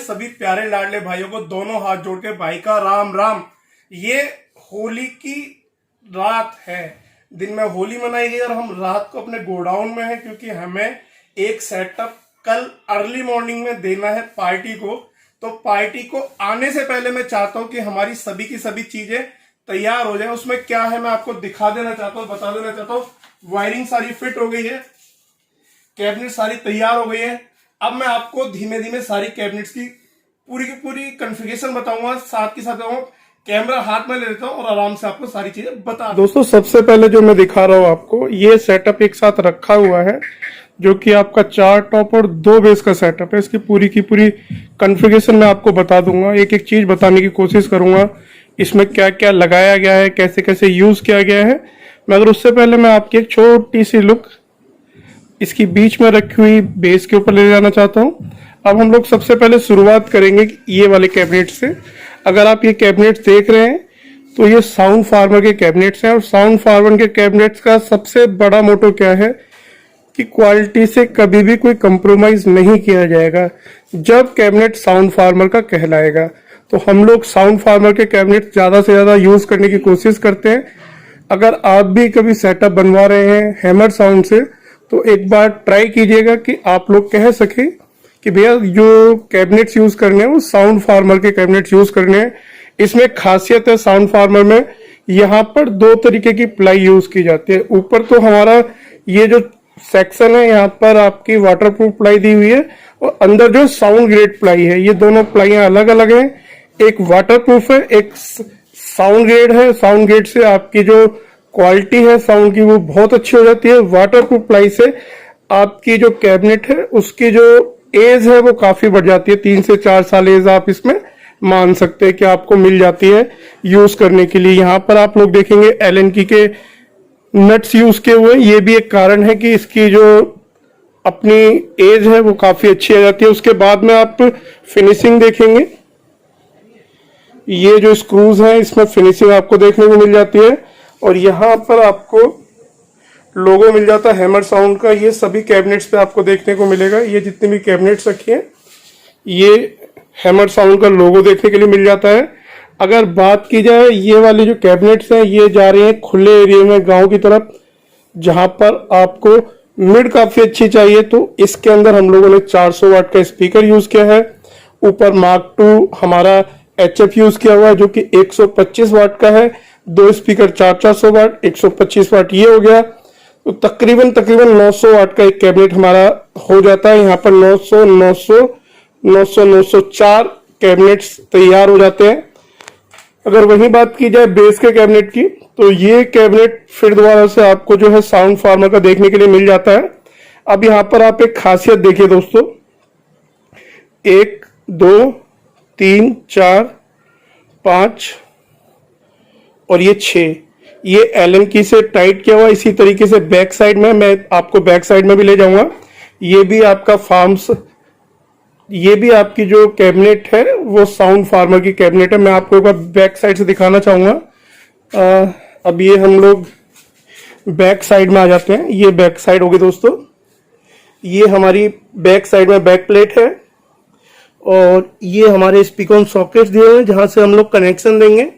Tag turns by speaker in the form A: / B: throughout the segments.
A: सभी प्यारे लाडले भाइयों को दोनों हाथ जोड़ के भाई का राम राम। ये होली की रात है, दिन में होली मनाई गई और हम रात को अपने गोडाउन में हैं क्योंकि हमें एक सेटअप कल अर्ली मॉर्निंग में देना है पार्टी को। तो पार्टी को आने से पहले मैं चाहता हूं कि हमारी सभी की सभी चीजें तैयार हो जाए। उसमें क्या है मैं आपको दिखा देना चाहता हूँ, बता देना चाहता हूँ। वायरिंग सारी फिट हो गई है, कैबिनेट सारी तैयार हो गई है। अब मैं आपको धीमे धीमे सारी कैबिनेट्स की पूरी कॉन्फ़िगरेशन बताऊंगा, साथ के साथ कैमरा हाथ में ले लेता हूं और आराम से आपको सारी चीजें बता। दोस्तों सबसे पहले जो मैं दिखा रहा हूं आपको, ये सेटअप एक साथ रखा हुआ है जो कि आपका 4 टॉप और 2 बेस का सेटअप है। इसकी पूरी की पूरी कॉन्फ़िगरेशन मैं आपको बता दूंगा, एक एक चीज बताने की कोशिश करूंगा, इसमें क्या क्या लगाया गया है, कैसे कैसे यूज किया गया है। मगर उससे पहले मैं आपकी एक छोटी सी लुक इसकी बीच में रखी हुई बेस के ऊपर ले जाना चाहता हूं। अब हम लोग सबसे पहले शुरुआत करेंगे ये वाले कैबिनेट से। अगर आप ये कैबिनेट देख रहे हैं तो ये साउंड फार्मर के कैबिनेट्स हैं और साउंड फार्मर के कैबिनेट्स का सबसे बड़ा मोटो क्या है कि क्वालिटी से कभी भी कोई कंप्रोमाइज नहीं किया जाएगा जब कैबिनेट साउंड फार्मर का कहलाएगा। तो हम लोग साउंड फार्मर के कैबिनेट ज्यादा से ज्यादा यूज करने की कोशिश करते हैं। अगर आप भी कभी सेटअप बनवा रहे हैं हैमर साउंड से तो एक बार ट्राई कीजिएगा कि आप लोग कह सके कि भैया जो कैबिनेट्स यूज करने हैं वो साउंड फार्मर के कैबिनेट्स यूज करने हैं। इसमें खासियत है साउंड फार्मर में, यहाँ पर 2 तरीके की प्लाई यूज की जाती है। ऊपर तो हमारा ये जो सेक्शन है यहाँ पर आपकी वाटरप्रूफ प्लाई दी हुई है और अंदर जो साउंड ग्रेड प्लाई है, ये दोनों प्लाइयां अलग अलग हैं। एक वाटरप्रूफ है, एक साउंड ग्रेड है। साउंड ग्रेड से आपकी जो क्वालिटी है साउंड की वो बहुत अच्छी हो जाती है। वाटरप्रूफ प्लाई से आपकी जो कैबिनेट है उसकी जो एज है वो काफी बढ़ जाती है, 3 से 4 साल एज आप इसमें मान सकते हैं कि आपको मिल जाती है यूज करने के लिए। यहाँ पर आप लोग देखेंगे एलन के नट्स यूज किए हुए, ये भी एक कारण है कि इसकी जो अपनी एज है वो काफी अच्छी आ जाती है। उसके बाद में आप फिनिशिंग देखेंगे, ये जो स्क्रूज हैं इसमें फिनिशिंग आपको देखने को मिल जाती है और यहाँ पर आपको लोगो मिल जाता है हैमर साउंड का। ये सभी कैबिनेट्स पे आपको देखने को मिलेगा, ये जितने भी कैबिनेट्स रखे हैं ये हैमर साउंड का लोगो देखने के लिए मिल जाता है। अगर बात की जाए ये वाली जो कैबिनेट्स हैं ये जा रहे हैं खुले एरिया में गांव की तरफ, जहां पर आपको मिड काफी अच्छी चाहिए। तो इसके अंदर हम लोगों ने 400 वाट का स्पीकर यूज किया है। ऊपर मार्क 2 हमारा HF यूज किया हुआ है जो कि 125 वाट का है। 2 स्पीकर 400 वाट, 125 वाट ये हो गया। तो तकरीबन 900 वाट का एक कैबिनेट हमारा हो जाता है। यहाँ पर 904 कैबिनेट्स तैयार हो जाते हैं। अगर वही बात की जाए बेस के कैबिनेट की तो ये कैबिनेट फिर दोबारा से आपको जो है साउंड फार्मर का देखने के लिए मिल जाता है। अब यहाँ पर आप एक खासियत देखिए दोस्तों, 1 2 3 4 5 और ये 6, ये एलन की से टाइट किया हुआ। इसी तरीके से बैक साइड में मैं आपको बैक साइड में भी ले जाऊंगा। ये भी आपका फार्म्स, ये भी आपकी जो कैबिनेट है वो साउंड फार्मर की कैबिनेट है। मैं आपको एक बार बैक साइड से दिखाना चाहूंगा। अब ये हम लोग बैक साइड में आ जाते हैं। ये बैक साइड होगी दोस्तों, ये हमारी बैक साइड में बैक प्लेट है और ये हमारे स्पीकर सॉकेट्स दिए हुए हैं जहां से हम लोग कनेक्शन देंगे।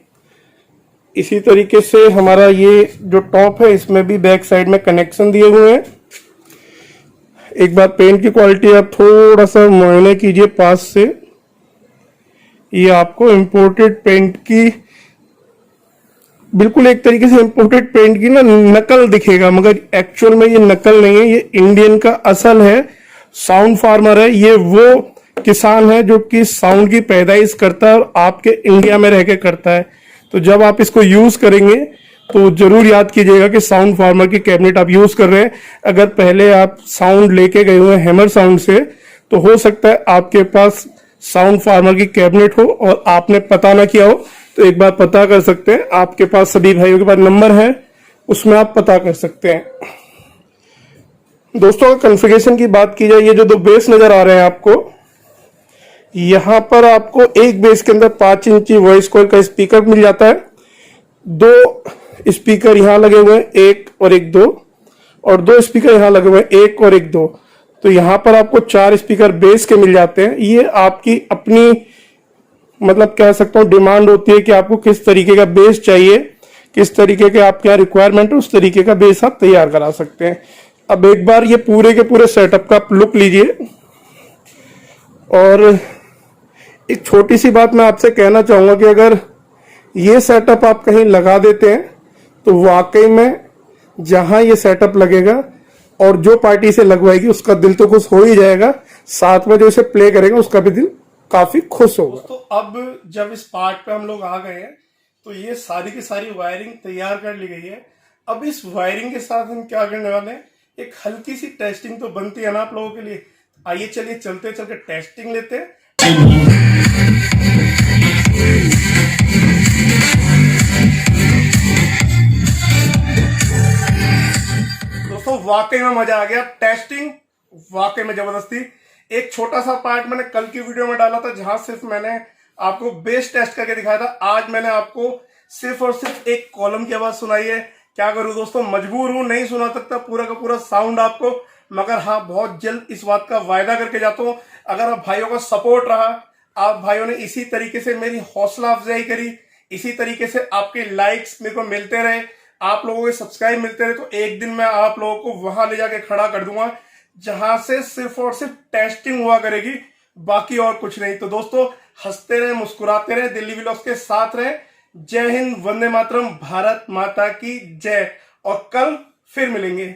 A: इसी तरीके से हमारा ये जो टॉप है इसमें भी बैक साइड में कनेक्शन दिए हुए हैं। एक बार पेंट की क्वालिटी आप थोड़ा सा मुआयना कीजिए पास से, ये आपको इंपोर्टेड पेंट की बिल्कुल एक तरीके से इंपोर्टेड पेंट की ना नकल दिखेगा, मगर एक्चुअल में ये नकल नहीं है, ये इंडियन का असल है। साउंड फार्मर है, ये वो किसान है जो कि साउंड की पैदाइश करता है और आपके इंडिया में रह के करता है। तो जब आप इसको यूज करेंगे तो जरूर याद कीजिएगा कि साउंड फार्मर की कैबिनेट आप यूज कर रहे हैं। अगर पहले आप साउंड लेके गए हुए हैमर साउंड से तो हो सकता है आपके पास साउंड फार्मर की कैबिनेट हो और आपने पता ना किया हो, तो एक बार पता कर सकते हैं। आपके पास सभी भाइयों के पास नंबर है, उसमें आप पता कर सकते हैं। दोस्तों कॉन्फ़िगरेशन की बात की जाए, ये जो 2 बेस नजर आ रहे हैं आपको, यहां पर आपको एक बेस के अंदर 5 इंची वॉइस कॉइल का स्पीकर मिल जाता है। 2 स्पीकर यहां लगे हुए हैं, 1 और 1 2, और 2 स्पीकर यहाँ लगे हुए हैं, 1 और 1 2। तो यहाँ पर आपको 4 स्पीकर बेस के मिल जाते हैं। ये आपकी अपनी मतलब कह सकता हूँ डिमांड होती है कि आपको किस तरीके का बेस चाहिए, किस तरीके के आपके यहाँ रिक्वायरमेंट है, उस तरीके का बेस आप तैयार करा सकते हैं। अब एक बार ये पूरे के पूरे सेटअप का आप लुक लीजिए। और एक छोटी सी बात मैं आपसे कहना चाहूंगा कि अगर ये सेटअप आप कहीं लगा देते हैं तो वाकई में जहां ये सेटअप लगेगा और जो पार्टी इसे लगवाएगी उसका दिल तो खुश हो ही जाएगा, साथ में जो इसे प्ले करेगा उसका भी दिल काफी खुश होगा। तो अब जब इस पार्ट पे हम लोग आ गए हैं तो ये सारी की सारी वायरिंग तैयार कर ली गई है। अब इस वायरिंग के साथ हम क्या करने वाले हैं, एक हल्की सी टेस्टिंग तो बनती है ना आप लोगों के लिए। आइए चलिए चलते चलते टेस्टिंग लेते हैं। दोस्तों वाकई में मजा आ गया, टेस्टिंग वाकई में जबरदस्ती। एक छोटा सा पार्ट मैंने कल की वीडियो में डाला था जहां सिर्फ मैंने आपको बेस टेस्ट करके दिखाया था। आज मैंने आपको सिर्फ और सिर्फ एक कॉलम की आवाज सुनाई है। क्या करूं दोस्तों, मजबूर हूं, नहीं सुना सकता पूरा का पूरा साउंड आपको, मगर हाँ बहुत जल्द इस बात का वायदा करके जाता हूं। अगर आप भाइयों का सपोर्ट रहा, आप भाइयों ने इसी तरीके से मेरी हौसला अफजाई करी, इसी तरीके से आपके लाइक्स मेरे को मिलते रहे, आप लोगों के सब्सक्राइब मिलते रहे, तो एक दिन मैं आप लोगों को वहां ले जाके खड़ा कर दूंगा जहां से सिर्फ और सिर्फ टेस्टिंग हुआ करेगी, बाकी और कुछ नहीं। तो दोस्तों हंसते रहे, मुस्कुराते रहे, दिल्ली व्लॉग्स के साथ रहे। जय हिंद, वंदे मातरम, भारत माता की जय। और कल फिर मिलेंगे।